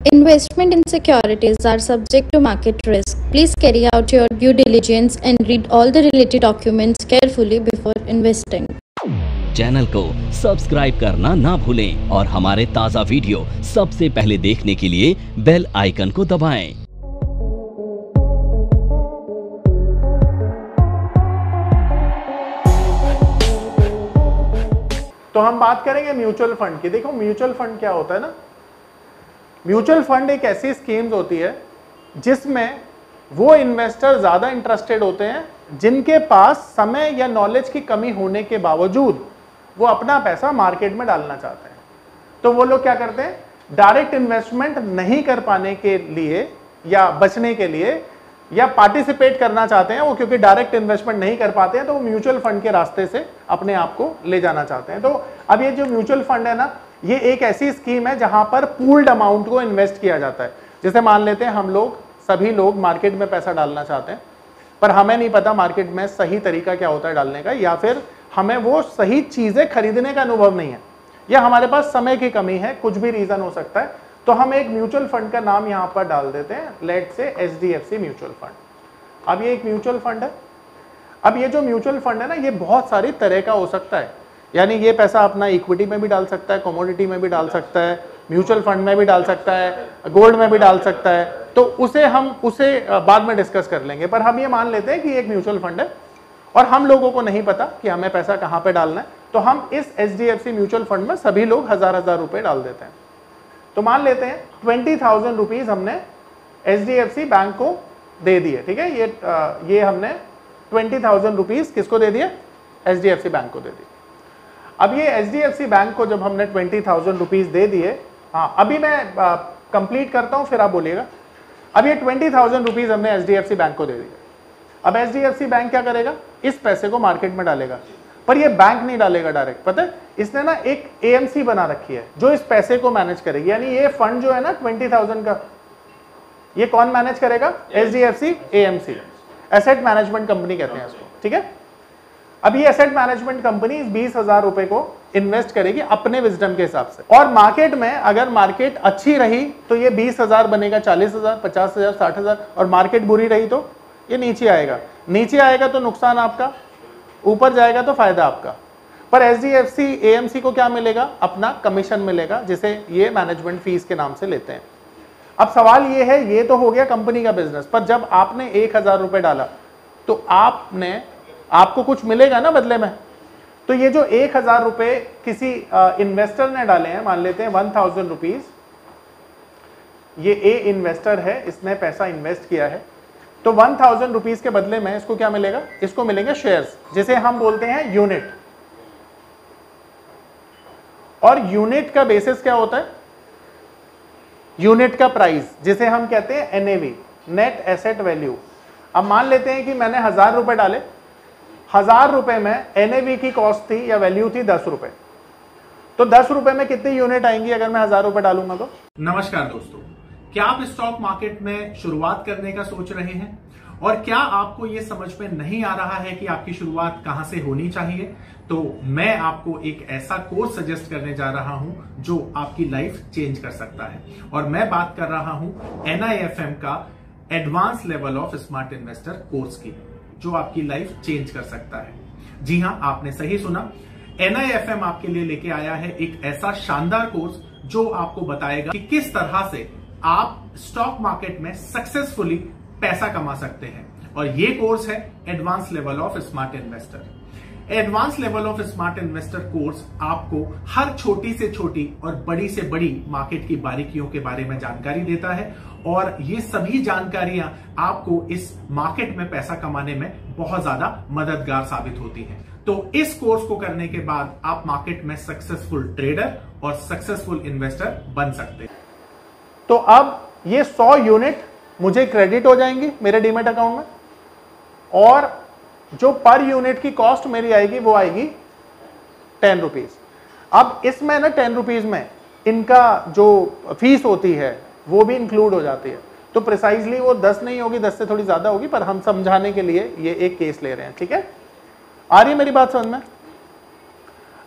Investment in securities are subject to market risk. Please carry out your due diligence and read all the related documents carefully before investing. Channel को subscribe करना ना भूलें और हमारे ताज़ा video सबसे पहले देखने के लिए बेल आइकन को दबाएं। तो हम बात करेंगे म्यूचुअल फंड की। देखो म्यूचुअल फंड क्या होता है ना, म्यूचुअल फंड एक ऐसी स्कीम्स होती है जिसमें वो इन्वेस्टर ज्यादा इंटरेस्टेड होते हैं जिनके पास समय या नॉलेज की कमी होने के बावजूद वो अपना पैसा मार्केट में डालना चाहते हैं। तो वो लोग क्या करते हैं, डायरेक्ट इन्वेस्टमेंट नहीं कर पाने के लिए या बचने के लिए या पार्टिसिपेट करना चाहते हैं वो, क्योंकि डायरेक्ट इन्वेस्टमेंट नहीं कर पाते हैं तो वो म्यूचुअल फंड के रास्ते से अपने आप को ले जाना चाहते हैं। तो अब ये जो म्यूचुअल फंड है ना, ये एक ऐसी स्कीम है जहां पर पूल्ड अमाउंट को इन्वेस्ट किया जाता है। जैसे मान लेते हैं हम लोग सभी लोग मार्केट में पैसा डालना चाहते हैं, पर हमें नहीं पता मार्केट में सही तरीका क्या होता है डालने का, या फिर हमें वो सही चीजें खरीदने का अनुभव नहीं है, या हमारे पास समय की कमी है, कुछ भी रीजन हो सकता है। तो हम एक म्यूचुअल फंड का नाम यहां पर डाल देते हैं, लेट से HDFC म्यूचुअल फंड। अब ये एक म्यूचुअल फंड है। अब ये जो म्यूचुअल फंड है ना, ये बहुत सारी तरह का हो सकता है, यानी ये पैसा अपना इक्विटी में भी डाल सकता है, कमोडिटी में भी डाल सकता है, म्यूचुअल फंड में भी डाल सकता है, गोल्ड में भी डाल सकता है। तो उसे बाद में डिस्कस कर लेंगे, पर हम ये मान लेते हैं कि एक म्यूचुअल फंड है और हम लोगों को नहीं पता कि हमें पैसा कहाँ पे डालना है, तो हम इस HDFC म्यूचुअल फंड में सभी लोग हजार रुपए डाल देते हैं। तो मान लेते हैं 20,000 रुपीज हमने HDFC बैंक को दे दिए, ठीक है। ये हमने 20,000 रुपीज किसको दे दिए, HDFC बैंक को दे दिए। अब ये HDFC बैंक को जब हमने 20,000 रुपीज दे दिए, हाँ अभी मैं कंप्लीट करता हूं फिर आप बोलिएगा। अब ये 20,000 रुपीज हमने HDFC बैंक को दे दिए। अब HDFC बैंक क्या करेगा, इस पैसे को मार्केट में डालेगा, पर ये बैंक नहीं डालेगा डायरेक्ट, पता है इसने ना एक AMC बना रखी है जो इस पैसे को मैनेज करेगी। यानी ये फंड जो है ना 20,000 का, ये कौन मैनेज करेगा, HDFC AMC, asset management company कहते हैं इसको, ठीक है। अब ये एसेट मैनेजमेंट कंपनी इस 20,000 रुपए को इन्वेस्ट करेगी अपने विजडम के हिसाब से, और मार्केट में अगर मार्केट अच्छी रही तो ये 20,000 बनेगा 40,000, 50,000, 60,000, और मार्केट बुरी रही तो ये नीचे आएगा। नीचे आएगा तो नुकसान आपका, ऊपर जाएगा तो फायदा आपका। पर HDFC AMC को क्या मिलेगा, अपना कमीशन मिलेगा, जिसे ये मैनेजमेंट फीस के नाम से लेते हैं। अब सवाल ये है, ये तो हो गया कंपनी का बिजनेस, पर जब आपने 1,000 रुपए डाला तो आपको कुछ मिलेगा ना बदले में। तो ये जो 1,000 रुपए किसी इन्वेस्टर ने डाले हैं, मान लेते हैं 1,000 रुपीज, ये A इन्वेस्टर है, इसने पैसा इन्वेस्ट किया है, तो 1,000 रुपीज के बदले में इसको क्या मिलेगा, इसको मिलेंगे शेयर्स, जिसे हम बोलते हैं यूनिट। और यूनिट का बेसिस क्या होता है, यूनिट का प्राइस, जिसे हम कहते हैं NAV, नेट एसेट वैल्यू। अब मान लेते हैं कि मैंने 1,000 रुपए डाले, 1,000 रुपए में NAV की कॉस्ट थी या वैल्यू थी 10 रुपए, तो 10 रुपए में कितनी यूनिट आएंगी अगर मैं 1,000 रुपए डालूंगा तो। नमस्कार दोस्तों, क्या आप स्टॉक मार्केट में शुरुआत करने का सोच रहे हैं और क्या आपको यह समझ में नहीं आ रहा है कि आपकी शुरुआत कहां से होनी चाहिए, तो मैं आपको एक ऐसा कोर्स सजेस्ट करने जा रहा हूं जो आपकी लाइफ चेंज कर सकता है। और मैं बात कर रहा हूं NIFM का advance level of smart investor course की, जो आपकी लाइफ चेंज कर सकता है। जी हां, आपने सही सुना, NIFM आपके लिए लेके आया है एक ऐसा शानदार कोर्स जो आपको बताएगा कि किस तरह से आप स्टॉक मार्केट में सक्सेसफुली पैसा कमा सकते हैं। और ये कोर्स है advance level of smart investor. Advance level of smart investor course आपको हर छोटी से छोटी और बड़ी से बड़ी मार्केट की बारीकियों के बारे में जानकारी देता है, और ये सभी जानकारियां आपको इस मार्केट में पैसा कमाने में बहुत ज्यादा मददगार साबित होती हैं। तो इस कोर्स को करने के बाद आप मार्केट में सक्सेसफुल ट्रेडर और सक्सेसफुल इन्वेस्टर बन सकते हैं। तो अब ये 100 यूनिट मुझे क्रेडिट हो जाएंगी मेरे डीमेट अकाउंट में, और जो पर यूनिट की कॉस्ट मेरी आएगी वो आएगी 10 रुपीज। अब इसमें ना 10 रुपीज में इनका जो फीस होती है वो भी इंक्लूड हो जाती है, तो प्रिसाइजली वो 10 नहीं होगी, 10 से थोड़ी ज्यादा होगी, पर हम समझाने के लिए ये एक केस ले रहे हैं, ठीक है। आ रही है मेरी बात समझ में।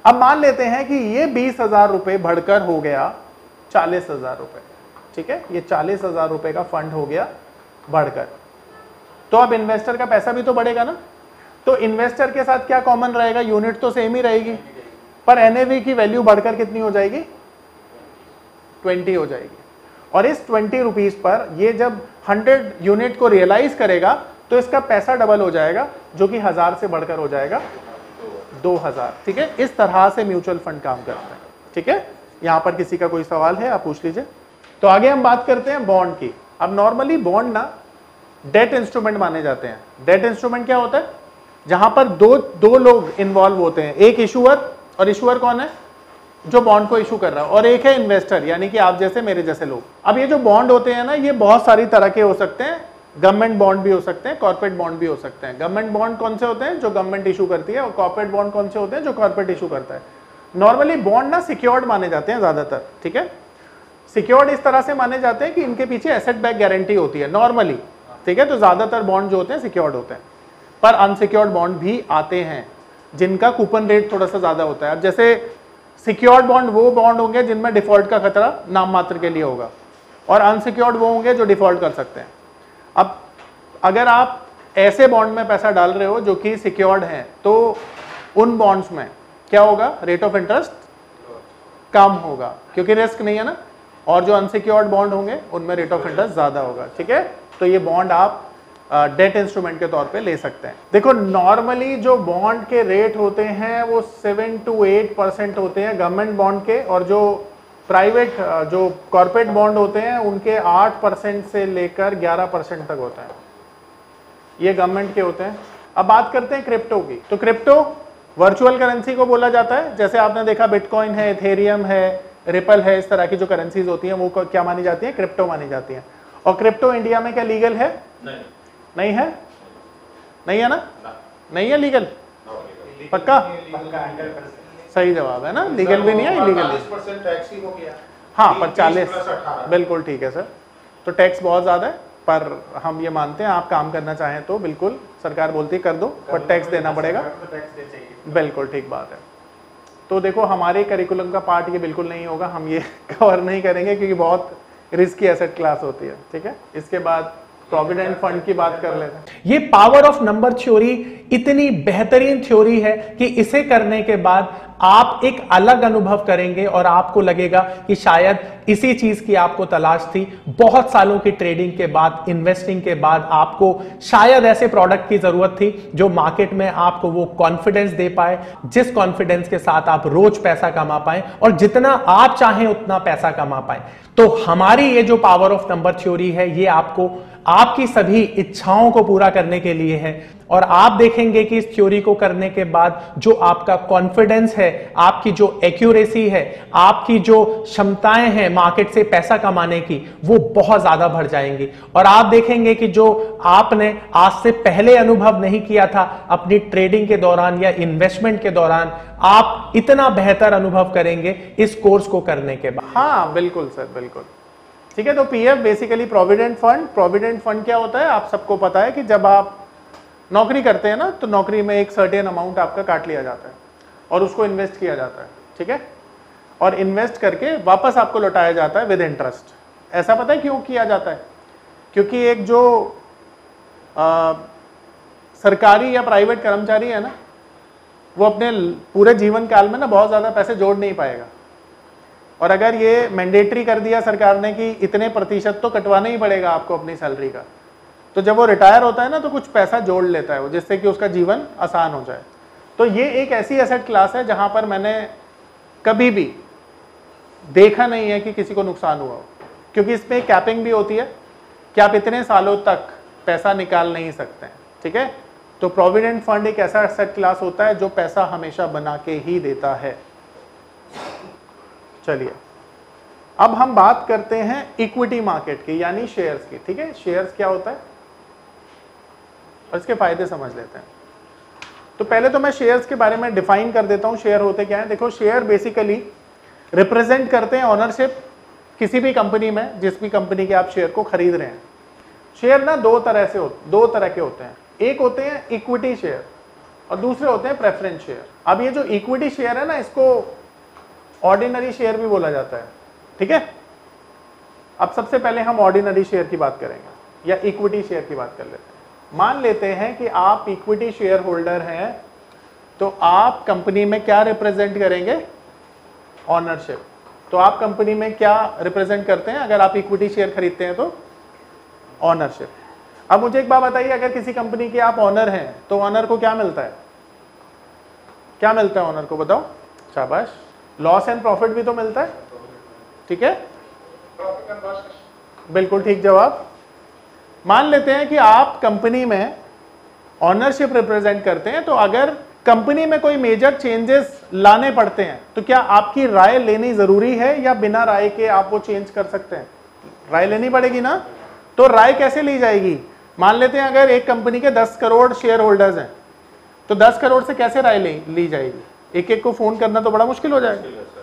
अब मान लेते हैं कि ये 20,000 रुपए बढ़कर हो गया 40,000 रुपए, ठीक है, ये 40,000 रुपए का फंड हो गया बढ़कर। तो अब इन्वेस्टर का पैसा भी तो बढ़ेगा ना, तो इन्वेस्टर के साथ क्या कॉमन रहेगा, यूनिट तो सेम ही रहेगी, पर एनएवी की वैल्यू बढ़कर कितनी हो जाएगी, 20 हो जाएगी। और इस 20 रुपीज पर ये जब 100 यूनिट को रियलाइज करेगा तो इसका पैसा डबल हो जाएगा, जो कि 1000 से बढ़कर हो जाएगा 2000। ठीक है, इस तरह से म्यूचुअल फंड काम करता है। ठीक है, यहां पर किसी का कोई सवाल है आप पूछ लीजिए। तो आगे हम बात करते हैं बॉन्ड की। अब नॉर्मली बॉन्ड ना डेट इंस्ट्रूमेंट माने जाते हैं। डेट इंस्ट्रूमेंट क्या होता है, जहां पर दो लोग इन्वॉल्व होते हैं, एक इशूअर, और इशूअर कौन है, जो बॉन्ड को इशू कर रहा है, और एक है इन्वेस्टर, यानी कि आप जैसे मेरे जैसे लोग। अब ये जो बॉन्ड होते हैं ना, ये बहुत सारी तरह के हो सकते हैं, गवर्नमेंट बॉन्ड भी हो सकते हैं, कॉर्पोरेट बॉन्ड भी हो सकते हैं। गवर्नमेंट बॉन्ड कौन से होते हैं, जो गवर्नमेंट इशू करती है, और कॉर्पोरेट बॉन्ड कौन से होते हैं, जो कॉर्पोरेट इशू करता है। नॉर्मली बॉन्ड ना सिक्योर्ड माने जाते हैं ज्यादातर। ठीक है, सिक्योर्ड इस तरह से माने जाते हैं कि इनके पीछे एसेट बैक गारंटी होती है नॉर्मली। ठीक है, तो ज्यादातर बॉन्ड जो होते हैं सिक्योर्ड होते हैं, पर अनसिक्योर्ड बॉन्ड भी आते हैं जिनका कूपन रेट थोड़ा सा ज्यादा होता है। अब जैसे सिक्योर्ड बॉन्ड वो बॉन्ड होंगे जिनमें डिफॉल्ट का खतरा नाम मात्र के लिए होगा, और अनसिक्योर्ड वो होंगे जो डिफॉल्ट कर सकते हैं। अब अगर आप ऐसे बॉन्ड में पैसा डाल रहे हो जो कि सिक्योर्ड हैं, तो उन बॉन्ड्स में क्या होगा, रेट ऑफ इंटरेस्ट कम होगा क्योंकि रिस्क नहीं है ना, और जो अनसिक्योर्ड बॉन्ड होंगे उनमें रेट ऑफ इंटरेस्ट ज्यादा होगा। ठीक है, तो ये बॉन्ड आप डेट इंस्ट्रूमेंट के तौर पे ले सकते हैं। देखो नॉर्मली जो बॉन्ड के रेट होते हैं वो 7 to 8% होते हैं गवर्नमेंट बॉन्ड के, और जो प्राइवेट जो कॉर्पोरेट बॉन्ड होते हैं उनके 8% से लेकर 11% तक होता है, ये गवर्नमेंट के होते हैं। अब बात करते हैं क्रिप्टो की। तो क्रिप्टो वर्चुअल करेंसी को बोला जाता है, जैसे आपने देखा बिटकॉइन है, इथेरियम है, रिपल है, इस तरह की जो करेंसीज होती हैं वो क्या मानी जाती है, क्रिप्टो मानी जाती है। और क्रिप्टो इंडिया में क्या लीगल है, नहीं है, नहीं है ना, नहीं है लीगल, पक्का, सही जवाब है ना, लीगल भी नहीं है, इलीगल भी। हाँ, पर 40, बिल्कुल ठीक है सर। तो टैक्स बहुत ज्यादा है, पर हम ये मानते हैं आप काम करना चाहें तो बिल्कुल सरकार बोलती है कर दो, पर टैक्स देना पड़ेगा, बिल्कुल ठीक बात है। तो देखो हमारे करिकुलम का पार्ट ये बिल्कुल नहीं होगा, हम ये कवर नहीं करेंगे क्योंकि बहुत रिस्की एसेट क्लास होती है। ठीक है, इसके बाद प्रोविडेंट फंड की बात कर लेते हैं। ये पावर ऑफ नंबर थ्योरी इतनी बेहतरीन थ्योरी है कि इसे करने के बाद आप एक अलग अनुभव करेंगे और आपको लगेगा कि शायद इसी चीज की आपको तलाश थी। बहुत सालों की ट्रेडिंग के बाद, इन्वेस्टिंग के बाद आपको शायद ऐसे प्रोडक्ट की जरूरत थी जो मार्केट में आपको वो कॉन्फिडेंस दे पाए, जिस कॉन्फिडेंस के साथ आप रोज पैसा कमा पाए और जितना आप चाहें उतना पैसा कमा पाए। तो हमारी ये जो पावर ऑफ नंबर थ्योरी है, ये आपको आपकी सभी इच्छाओं को पूरा करने के लिए है। और आप देखेंगे कि इस थ्योरी को करने के बाद जो आपका कॉन्फिडेंस है, आपकी जो एक्यूरेसी है, आपकी जो क्षमताएं हैं मार्केट से पैसा कमाने की, वो बहुत ज्यादा बढ़ जाएंगी। और आप देखेंगे कि जो आपने आज से पहले अनुभव नहीं किया था अपनी ट्रेडिंग के दौरान या इन्वेस्टमेंट के दौरान, आप इतना बेहतर अनुभव करेंगे इस कोर्स को करने के बाद। हाँ बिल्कुल सर, बिल्कुल ठीक है। तो PF basically provident fund. Provident fund क्या होता है, आप सबको पता है कि जब आप नौकरी करते हैं ना, तो नौकरी में एक सर्टेन अमाउंट आपका काट लिया जाता है और उसको इन्वेस्ट किया जाता है। ठीक है, और इन्वेस्ट करके वापस आपको लौटाया जाता है विद इंटरेस्ट। ऐसा पता है क्यों किया जाता है? क्योंकि एक जो सरकारी या प्राइवेट कर्मचारी है ना, वो अपने पूरे जीवन काल में ना बहुत ज्यादा पैसे जोड़ नहीं पाएगा। और अगर ये मैंडेटरी कर दिया सरकार ने कि इतने प्रतिशत तो कटवाना ही पड़ेगा आपको अपनी सैलरी का, तो जब वो रिटायर होता है ना तो कुछ पैसा जोड़ लेता है वो, जिससे कि उसका जीवन आसान हो जाए। तो ये एक ऐसी एसेट क्लास है जहां पर मैंने कभी भी देखा नहीं है कि किसी को नुकसान हुआ हो, क्योंकि इसमें कैपिंग भी होती है कि आप इतने सालों तक पैसा निकाल नहीं सकते हैं। ठीक है, तो प्रोविडेंट फंड एक ऐसा एसेट क्लास होता है जो पैसा हमेशा बना के ही देता है। चलिए अब हम बात करते हैं इक्विटी मार्केट की, यानी शेयर्स की। ठीक है, शेयर्स क्या होता है और इसके फायदे समझ लेते हैं। तो पहले तो मैं शेयर्स के बारे में डिफाइन कर देता हूं, शेयर होते क्या हैं। देखो, शेयर बेसिकली रिप्रेजेंट करते हैं ओनरशिप किसी भी कंपनी में, जिस भी कंपनी के आप शेयर को खरीद रहे हैं। शेयर ना दो तरह के होते हैं, एक होते हैं इक्विटी शेयर और दूसरे होते हैं प्रेफरेंस शेयर। अब ये जो इक्विटी शेयर है ना, इसको ऑर्डिनरी शेयर भी बोला जाता है। ठीक है, अब सबसे पहले हम ऑर्डिनरी शेयर की बात करेंगे या इक्विटी शेयर की बात कर लेते हैं। मान लेते हैं कि आप इक्विटी शेयर होल्डर हैं, तो आप कंपनी में क्या रिप्रेजेंट करेंगे? ऑनरशिप। तो आप कंपनी में क्या रिप्रेजेंट करते हैं अगर आप इक्विटी शेयर खरीदते हैं? तो ऑनरशिप। अब मुझे एक बात बताइए, अगर किसी कंपनी के आप ऑनर हैं तो ऑनर को क्या मिलता है? क्या मिलता है ऑनर को? बताओ। शाबाश। लॉस एंड प्रॉफिट भी तो मिलता है, ठीक है, बिल्कुल ठीक जवाब। मान लेते हैं कि आप कंपनी में ऑनरशिप रिप्रेजेंट करते हैं, तो अगर कंपनी में कोई मेजर चेंजेस लाने पड़ते हैं तो क्या आपकी राय लेनी जरूरी है या बिना राय के आप वो चेंज कर सकते हैं? राय लेनी पड़ेगी ना। तो राय कैसे ली जाएगी? मान लेते हैं अगर एक कंपनी के 10 करोड़ शेयर होल्डर्स हैं, तो 10 करोड़ से कैसे राय ली जाएगी? एक एक को फोन करना तो बड़ा मुश्किल हो जाएगा।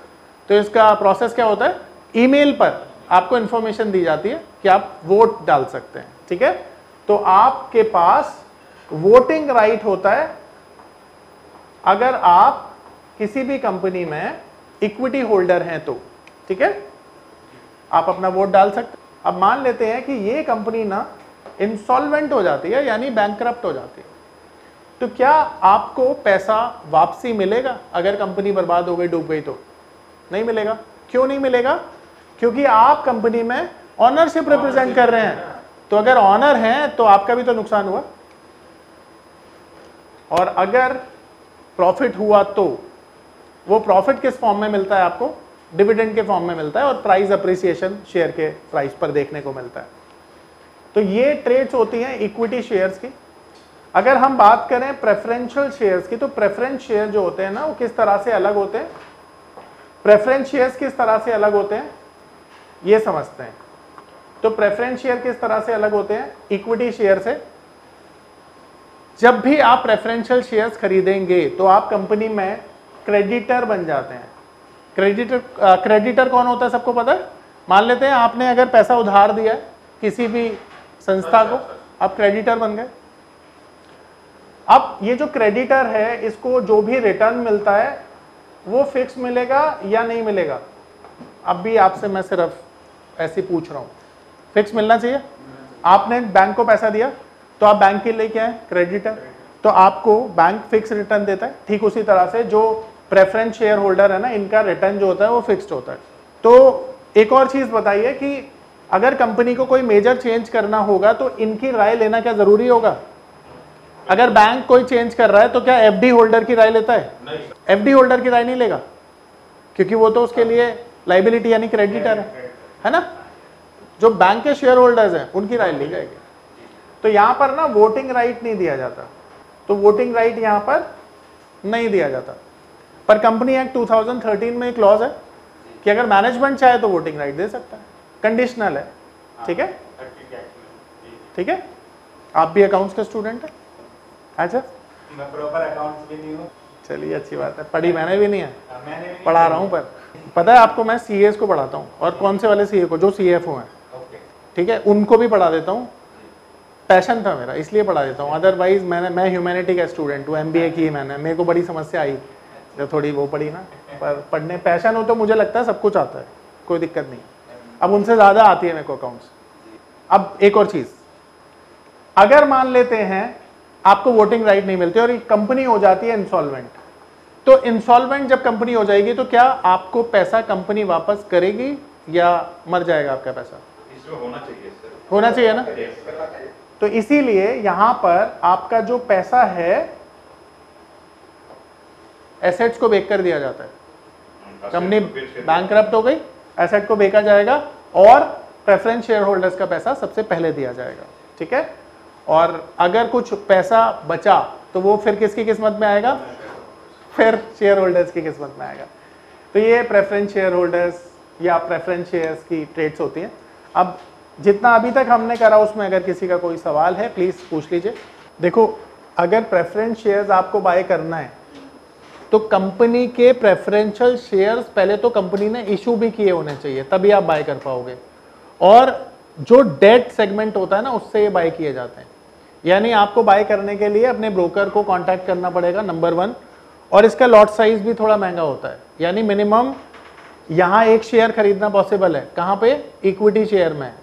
तो इसका प्रोसेस क्या होता है? ईमेल पर आपको इंफॉर्मेशन दी जाती है कि आप वोट डाल सकते हैं, ठीक है। तो आपके पास वोटिंग राइट होता है अगर आप किसी भी कंपनी में इक्विटी होल्डर हैं तो, ठीक है, आप अपना वोट डाल सकते हैं। अब मान लेते हैं कि ये कंपनी ना इंसॉल्वेंट हो जाती है, यानी बैंकरप्ट हो जाती है, तो क्या आपको पैसा वापसी मिलेगा? अगर कंपनी बर्बाद हो गई, डूब गई तो नहीं मिलेगा। क्यों नहीं मिलेगा? क्योंकि आप कंपनी में ऑनरशिप रिप्रेजेंट कर रहे हैं, तो अगर ऑनर हैं तो आपका भी तो नुकसान हुआ। और अगर प्रॉफिट हुआ तो वो प्रॉफिट किस फॉर्म में मिलता है आपको? डिविडेंड के फॉर्म में मिलता है, और प्राइस अप्रिसिएशन शेयर के प्राइस पर देखने को मिलता है। तो ये ट्रेड्स होती हैं इक्विटी शेयर्स की। अगर हम बात करें प्रेफरेंशियल शेयर्स की, तो प्रेफरेंस शेयर जो होते हैं ना, वो किस तरह से अलग होते हैं? प्रेफरेंस शेयर्स किस तरह से अलग होते हैं ये समझते हैं। तो प्रेफरेंस शेयर किस तरह से अलग होते हैं इक्विटी शेयर से? जब भी आप प्रेफरेंशियल शेयर्स खरीदेंगे तो आप कंपनी में क्रेडिटर बन जाते हैं। क्रेडिटर कौन होता है सबको पता है? मान लेते हैं आपने अगर पैसा उधार दिया है किसी भी संस्था को, आप क्रेडिटर बन गए। अब ये जो क्रेडिटर है, इसको जो भी रिटर्न मिलता है वो फिक्स मिलेगा या नहीं मिलेगा? अब भी आपसे मैं सिर्फ ऐसे पूछ रहा हूं, फिक्स मिलना चाहिए। आपने बैंक को पैसा दिया तो आप बैंक के लिए क्या है? क्रेडिटर। तो आपको बैंक फिक्स रिटर्न देता है। ठीक उसी तरह से जो प्रेफरेंस शेयर होल्डर है ना, इनका रिटर्न जो होता है वो फिक्स्ड होता है। तो एक और चीज बताइए कि अगर कंपनी को कोई मेजर चेंज करना होगा तो इनकी राय लेना क्या जरूरी होगा? अगर बैंक कोई चेंज कर रहा है तो क्या एफडी होल्डर की राय लेता है? एफडी होल्डर की राय नहीं लेगा, क्योंकि वो तो उसके लिए लाइबिलिटी यानी क्रेडिटर है ना। जो बैंक के शेयर होल्डर्स हैं उनकी राय ली जाएगी। तो यहां पर ना वोटिंग राइट नहीं दिया जाता, तो वोटिंग राइट यहां पर नहीं दिया जाता। पर कंपनी एक्ट 2013 में एक क्लॉज है कि अगर मैनेजमेंट चाहे तो वोटिंग राइट दे सकता है, कंडीशनल है, ठीक है, ठीक है। आप भी अकाउंट्स के स्टूडेंट हैं? अच्छा, मैं प्रॉपर अकाउंट्स भी नहीं हूँ। चलिए अच्छी बात है, पढ़ी मैंने भी नहीं है, पढ़ा रहा हूँ। पर पता है आपको, मैं सीएस को पढ़ाता हूँ, और कौन से वाले सीए को? जो सीएफओ हैं, ठीक है, उनको भी पढ़ा देता हूँ। पैशन था मेरा इसलिए पढ़ा देता हूँ, अदरवाइज मैं ह्यूमैनिटी का स्टूडेंट हूँ, एमबीए की मैंने। मेरे को बड़ी समस्या आई जब थोड़ी वो पढ़ी ना, पर पढ़ने पैशन हो तो मुझे लगता है सब कुछ आता है, कोई दिक्कत नहीं। अब उनसे ज़्यादा आती है मेरे को अकाउंट्स। अब एक और चीज़, अगर मान लेते हैं आपको वोटिंग राइट नहीं मिलती और एक कंपनी हो जाती है इंसॉल्वेंट, तो इंसॉल्वेंट जब कंपनी हो जाएगी तो क्या आपको पैसा कंपनी वापस करेगी या मर जाएगा आपका पैसा? इसमें होना चाहिए सर, होना चाहिए ना। तो इसीलिए यहां पर आपका जो पैसा है एसेट्स को बेच कर दिया जाता है। कंपनी बैंकरप्ट हो गई, एसेट को बेचा जाएगा और प्रेफरेंस शेयर होल्डर्स का पैसा सबसे पहले दिया जाएगा, ठीक है। और अगर कुछ पैसा बचा तो वो फिर किसकी किस्मत में आएगा? फिर शेयर होल्डर्स की किस्मत में आएगा। तो ये प्रेफरेंस शेयर होल्डर्स या प्रेफरेंस शेयर्स की ट्रेड्स होती हैं। अब जितना अभी तक हमने करा उसमें अगर किसी का कोई सवाल है प्लीज पूछ लीजिए। देखो, अगर प्रेफरेंस शेयर्स आपको बाय करना है तो कंपनी के प्रेफरेंशियल शेयर्स पहले तो कंपनी ने इशू भी किए होने चाहिए, तभी आप बाय कर पाओगे। और जो डेट सेगमेंट होता है ना, उससे ये बाय किए जाते हैं। यानी आपको बाय करने के लिए अपने ब्रोकर को कांटेक्ट करना पड़ेगा, नंबर 1। और इसका लॉट साइज भी थोड़ा महंगा होता है, यानी मिनिमम यहां एक शेयर खरीदना पॉसिबल है, कहां पे? इक्विटी शेयर में,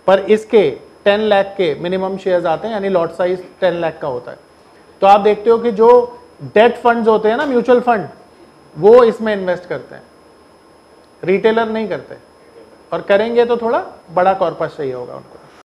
पर इसके 10 लाख के मिनिमम शेयर्स आते हैं, यानी लॉट साइज 10 लाख का होता है। तो आप देखते हो कि जो डेट फंड्स होते हैं ना, म्यूचुअल फंड, वो इसमें इन्वेस्ट करते हैं, रिटेलर नहीं करते, और करेंगे तो थोड़ा बड़ा कॉर्पस चाहिए होगा उनको।